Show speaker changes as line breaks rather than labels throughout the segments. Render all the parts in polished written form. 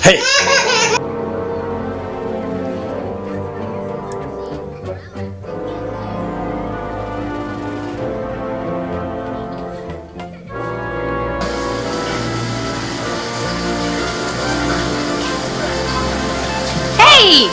Hey!
Hey!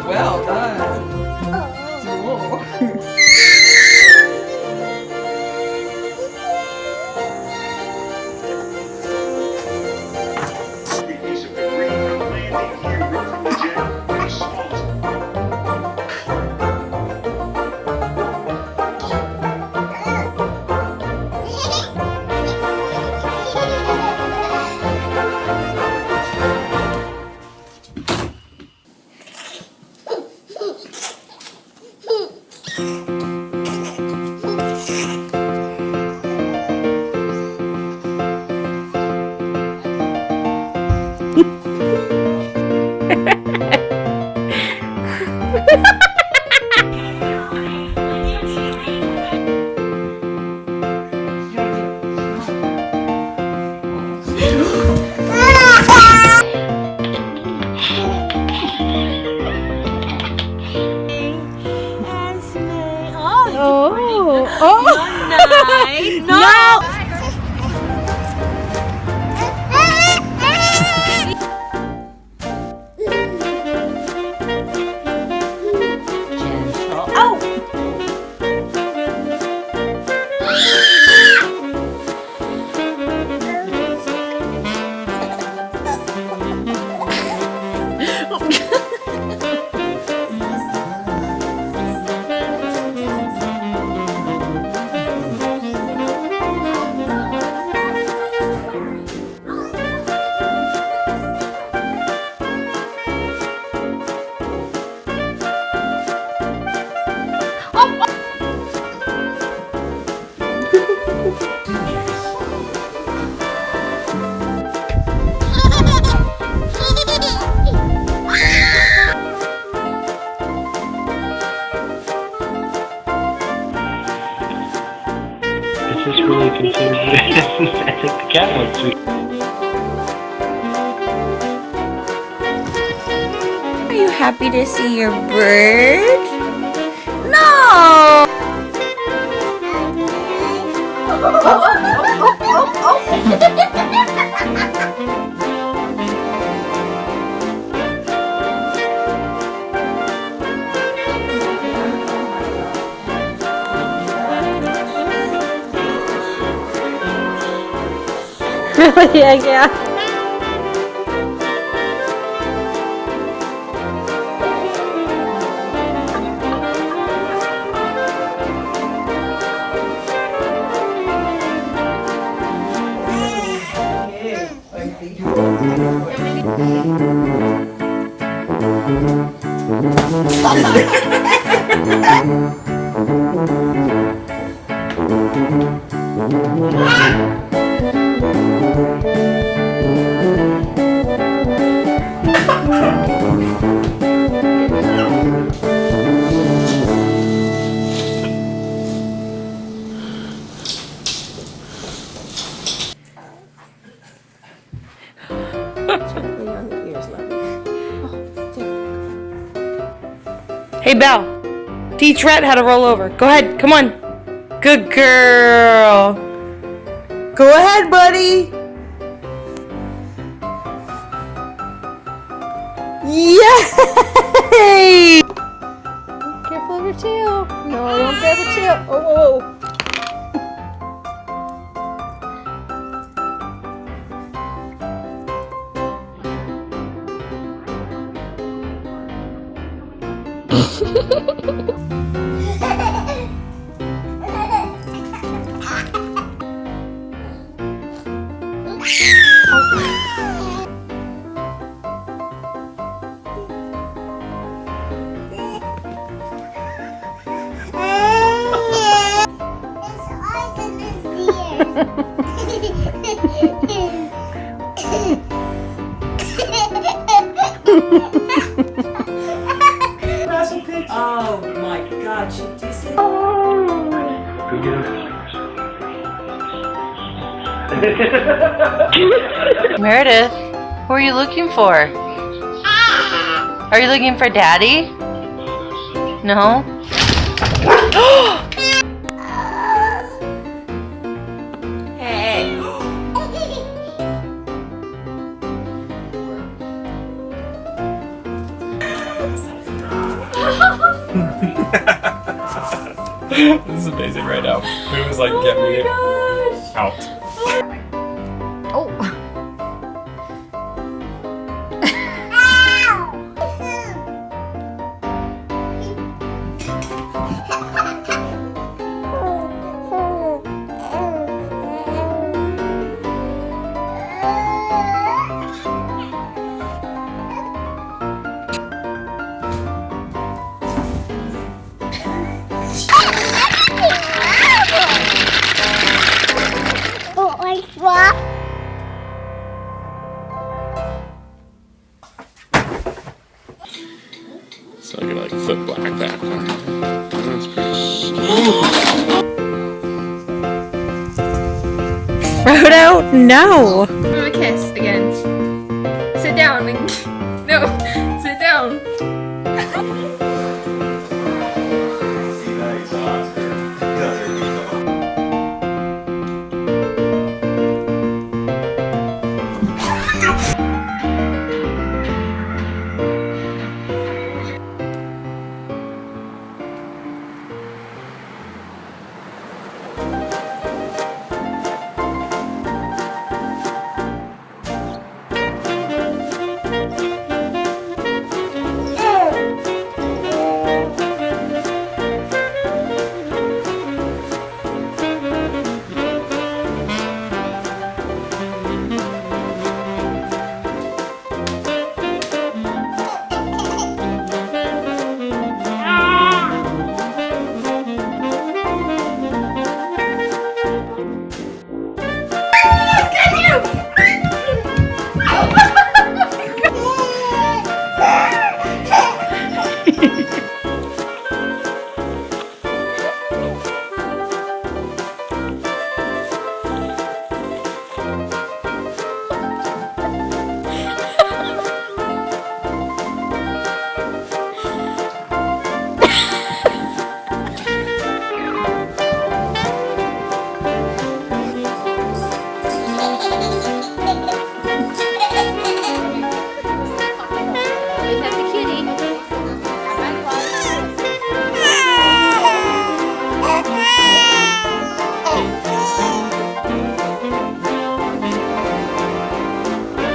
Well done.
This is really confusing. I think the cat wants to.
Are you happy to see your bird? No!
Really? Yeah.
Hey, Belle. Teach Rhett how to roll over. Go ahead. Come on. Good girl. Go ahead, buddy. Yay!
Careful of your tail. No, don't grab her tail. Oh, whoa.
Russell Pig Oh my God! Do you see?
Go get him.
Meredith, who are you looking for? Are you looking for Daddy? No? Hey.
This is amazing right now. It was like, get me out.
Oh.
So I can like flip black that. That's pretty.
Frodo, no!
Give him a kiss again. Sit down. No, sit down.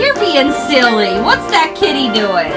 You're being silly. What's that kitty doing?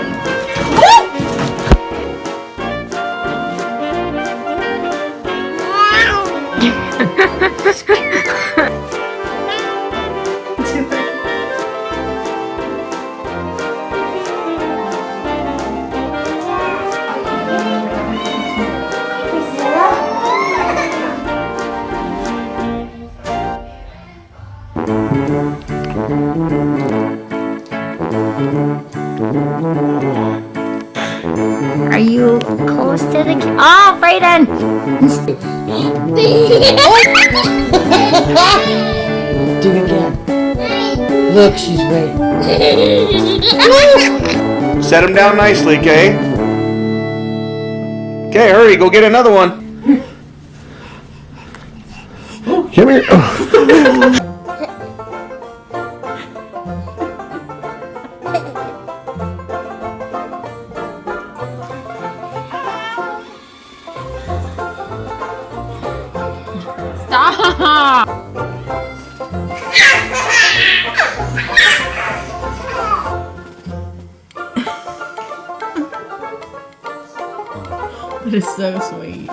Are you close to the Oh, Brayden!
Do it again. Look, she's waiting.
Set him down nicely, Kay. Okay, hurry, go get another one. Come here.
Stop!
That is so sweet.